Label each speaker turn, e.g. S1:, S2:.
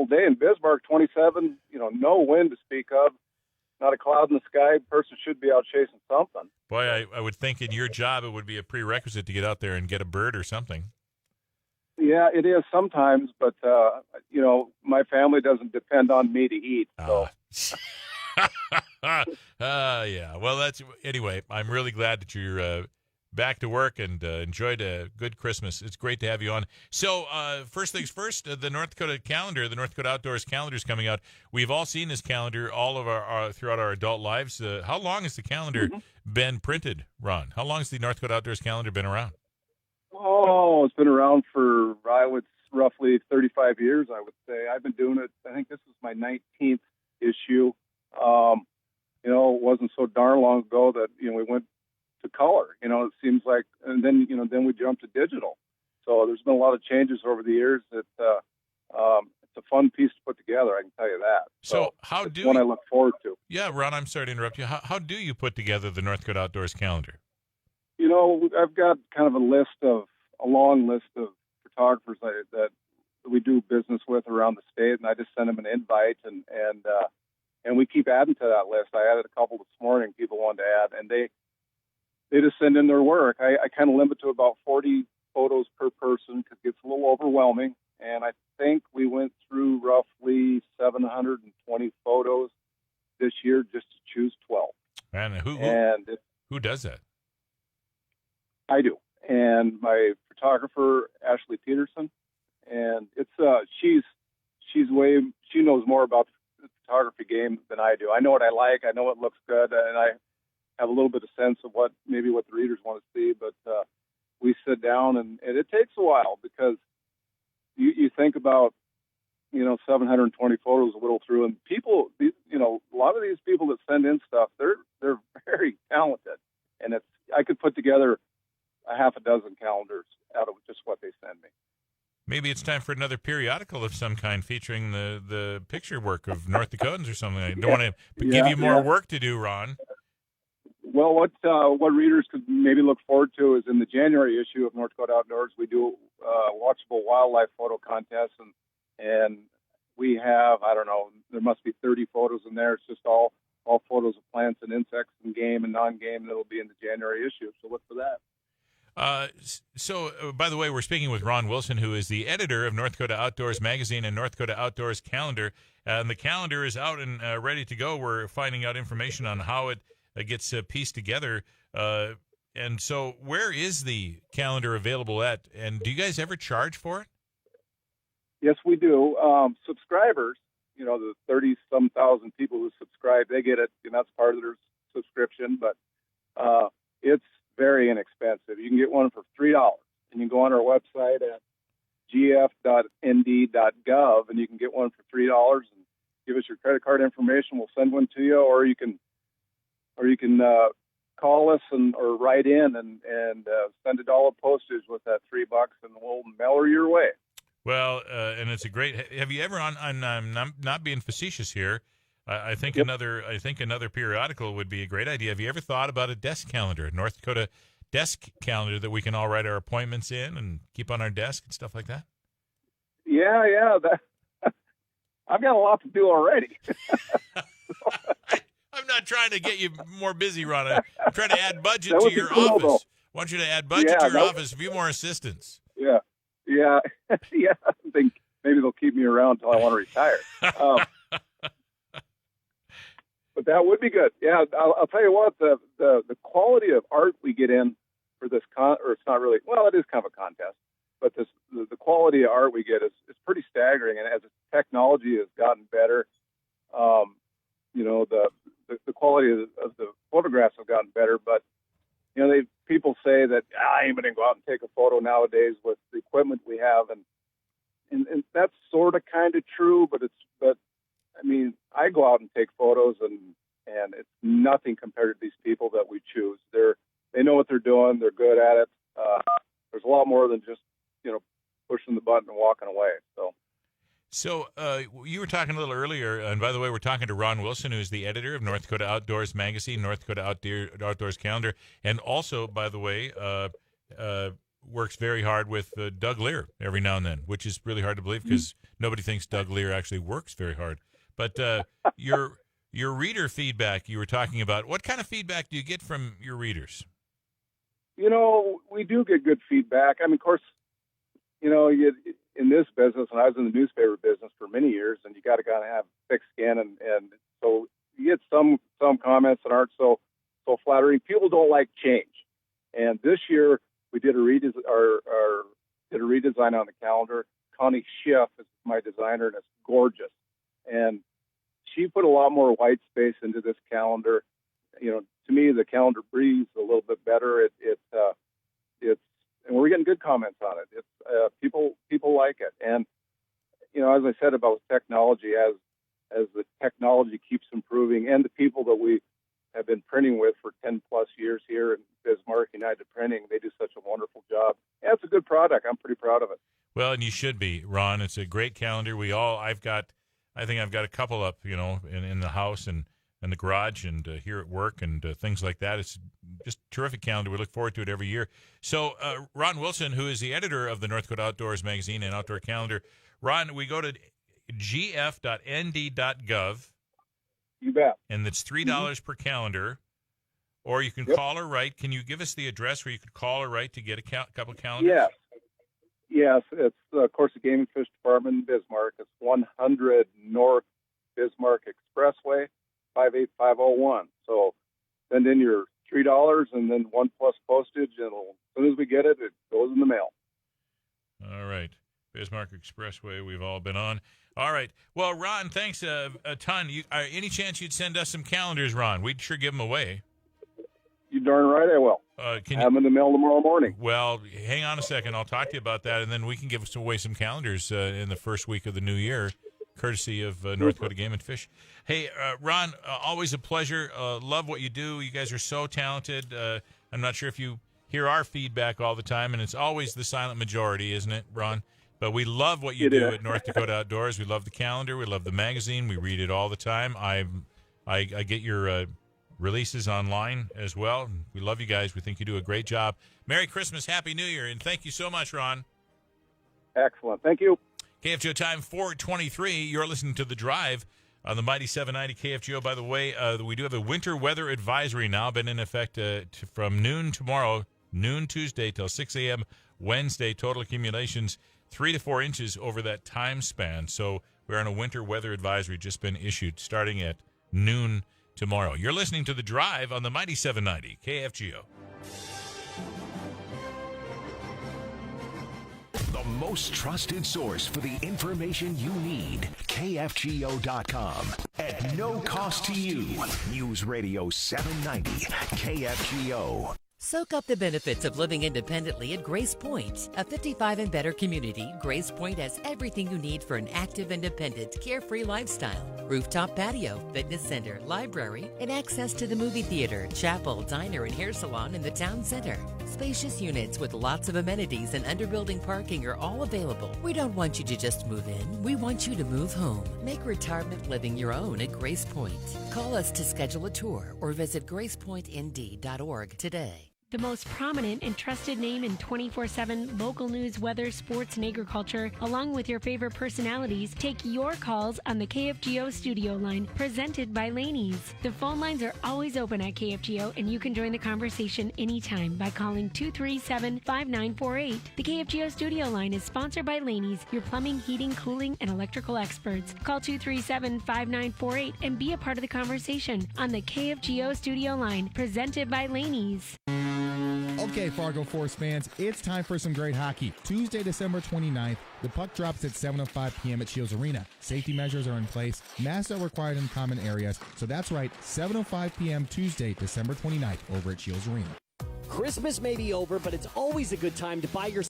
S1: beautiful day in Bismarck, 27, no wind to speak of, not a cloud in the sky. Person should be out chasing something.
S2: Boy, I would think in your job it would be a prerequisite to get out there and get a bird or something.
S1: Yeah, it is sometimes, but, my family doesn't depend on me to eat. So.
S2: Yeah. Well, anyway, I'm really glad that you're back to work and enjoyed a good Christmas. It's great to have you on. So first things first, the North Dakota calendar, the North Dakota Outdoors calendar is coming out. We've all seen this calendar all of our throughout our adult lives. How long has the calendar been printed, Ron? How long has the North Dakota Outdoors calendar been around?
S1: Oh, it's been around for, roughly 35 years, I would say. I've been doing it. I think this is my 19th issue. It wasn't so darn long ago that, we went to color, it seems like, and then we jumped to digital. So there's been a lot of changes over the years. It's a fun piece to put together. I can tell you that.
S2: So how do
S1: one I look forward to.
S2: Yeah, Ron, I'm sorry to interrupt you. How do you put together the North Dakota Outdoors calendar?
S1: I've got kind of a long list of photographers that we do business with around the state, and I just send them an invite, and we keep adding to that list. I added a couple this morning. People wanted to add, and they just send in their work. I kind of limit to about 40 photos per person because it gets a little overwhelming. And I think we went through roughly 720 photos this year just to choose 12.
S2: And who does that?
S1: I do. And my photographer, Ashley Peterson, and it's she knows more about the photography game than I do. I know what I like. I know what looks good, and I have a little bit of sense of what the readers want to see. But we sit down, and it takes a while because you think about 720 photos a little through, and people, a lot of these people that send in stuff, they're very talented, and I could put together a half a dozen calendars out of just what they send me.
S2: Maybe it's time for another periodical of some kind featuring the picture work of North Dakotans or something. I don't want to give you more work to do, Ron.
S1: Well, what readers could maybe look forward to is in the January issue of North Dakota Outdoors, we do watchable wildlife photo contests, and we have, I don't know, there must be 30 photos in there. It's just all photos of plants and insects and game and non-game, and it'll be in the January issue. So look for that.
S2: By the way, we're speaking with Ron Wilson, who is the editor of North Dakota Outdoors Magazine and North Dakota Outdoors Calendar. And the calendar is out and ready to go. We're finding out information on how it gets pieced together. And so where is the calendar available at? And do you guys ever charge for it?
S1: Yes, we do. Subscribers, the 30-some thousand people who subscribe, they get it, and that's part of their subscription. But it's very inexpensive. You can get one for $3, and you can go on our website at gf.nd.gov, and you can get one for $3 and give us your credit card information. We'll send one to you, or you can call us or write in and send $1 postage with that $3, and we'll mail her your way.
S2: Well, and it's a great. Have you ever on not being facetious here? I think another periodical would be a great idea. Have you ever thought about a desk calendar, North Dakota desk calendar that we can all write our appointments in and keep on our desk and stuff like that?
S1: Yeah. I've got a lot to do already.
S2: I'm not trying to get you more busy, Ron. I'm trying to add budget to your office.
S1: Though.
S2: I want you to add budget to your office, a few more assistants.
S1: Yeah. I think maybe they'll keep me around until I want to retire. But that would be good. Yeah, I'll tell you what, the quality of art we get in for this or it's not really, well, it is kind of a contest, but the quality of art we get is pretty staggering. And as the technology has gotten better, the quality of the photographs have gotten better. But people say that I ain't gonna go out and take a photo nowadays with the equipment we have, and that's sort of kind of true. But I mean, I go out and take photos, and it's nothing compared to these people that we choose. They know what they're doing. They're good at it. There's a lot more than just pushing the button and walking away.
S2: So you were talking a little earlier, and by the way, we're talking to Ron Wilson, who's the editor of North Dakota Outdoors Magazine, North Dakota Outdoors Calendar, and also, by the way, works very hard with Doug Lear every now and then, which is really hard to believe because nobody thinks Doug Lear actually works very hard. But your reader feedback you were talking about, what kind of feedback do you get from your readers?
S1: We do get good feedback. I mean, of course, in this business, and I was in the newspaper business for many years, and you got to kind of have thick skin, and so you get some comments that aren't so flattering. People don't like change, and this year we did a redesign on the calendar. Connie Schiff is my designer, and it's gorgeous. And she put a lot more white space into this calendar. To me, the calendar breathes a little bit better. And we're getting good comments on it. People like it. And as I said about technology, as the technology keeps improving, and the people that we have been printing with for 10 plus years here in Bismarck United Printing, they do such a wonderful job. And it's a good product. I'm pretty proud of it.
S2: Well, and you should be, Ron. It's a great calendar. I think I've got a couple up, in the house and in the garage and here at work and things like that. It's just a terrific calendar. We look forward to it every year. So Ron Wilson, who is the editor of the North Dakota Outdoors magazine and outdoor calendar. Ron, we go to gf.nd.gov.
S1: You bet.
S2: And it's $3 per calendar. Or you can call or write. Can you give us the address where you could call or write to get a couple calendars?
S1: Yes. It's, of course, the Game and Fish Department in Bismarck. It's 100 North Bismarck Expressway, 58501. So send in your $3 and then $1 plus postage, and as soon as we get it, it goes in the mail.
S2: All right. Bismarck Expressway, we've all been on. All right. Well, Ron, thanks a ton. Any chance you'd send us some calendars, Ron? We'd sure give them away.
S1: You darn right I will. Have them in the mail tomorrow morning.
S2: Well, hang on a second. I'll talk to you about that, and then we can give away some calendars in the first week of the new year, courtesy of North Dakota Game and Fish. Hey, Ron, always a pleasure. Love what you do. You guys are so talented. I'm not sure if you hear our feedback all the time, and it's always the silent majority, isn't it, Ron? But we love what you do at North Dakota Outdoors. We love the calendar. We love the magazine. We read it all the time. I get your releases online as well. We love you guys. We think you do a great job. Merry Christmas, Happy New Year, and thank you so much, Ron.
S1: Excellent. Thank you.
S2: KFGO time 4:23. You're listening to The Drive on the Mighty 790 KFGO. By the way, we do have a winter weather advisory now, been in effect from noon tomorrow, noon Tuesday till 6 a.m. Wednesday. Total accumulations 3 to 4 inches over that time span. So we're on a winter weather advisory just been issued starting at noon tomorrow. You're listening to The Drive on the Mighty 790 KFGO.
S3: The most trusted source for the information you need. KFGO.com. At no cost to you. News Radio 790 KFGO.
S4: Soak up the benefits of living independently at Grace Point. A 55 and better community, Grace Point has everything you need for an active, independent, carefree lifestyle. Rooftop patio, fitness center, library, and access to the movie theater, chapel, diner, and hair salon in the town center. Spacious units with lots of amenities and underbuilding parking are all available. We don't want you to just move in. We want you to move home. Make retirement living your own at Grace Point. Call us to schedule a tour or visit gracepointnd.org today.
S5: The most prominent and trusted name in 24/7 local news, weather, sports, and agriculture, along with your favorite personalities, take your calls on the KFGO studio line, presented by Laney's. The phone lines are always open at KFGO, and you can join the conversation anytime by calling 237-5948. The KFGO studio line is sponsored by Laney's, your plumbing, heating, cooling, and electrical experts. Call 237-5948 and be a part of the conversation on the KFGO studio line, presented by Laney's.
S6: Okay, Fargo Force fans, it's time for some great hockey. Tuesday, December 29th, the puck drops at 7:05 p.m. at Shields Arena. Safety measures are in place. Masks are required in common areas. So that's right, 7:05 p.m. Tuesday, December 29th, over at Shields Arena.
S7: Christmas may be over, but it's always a good time to buy your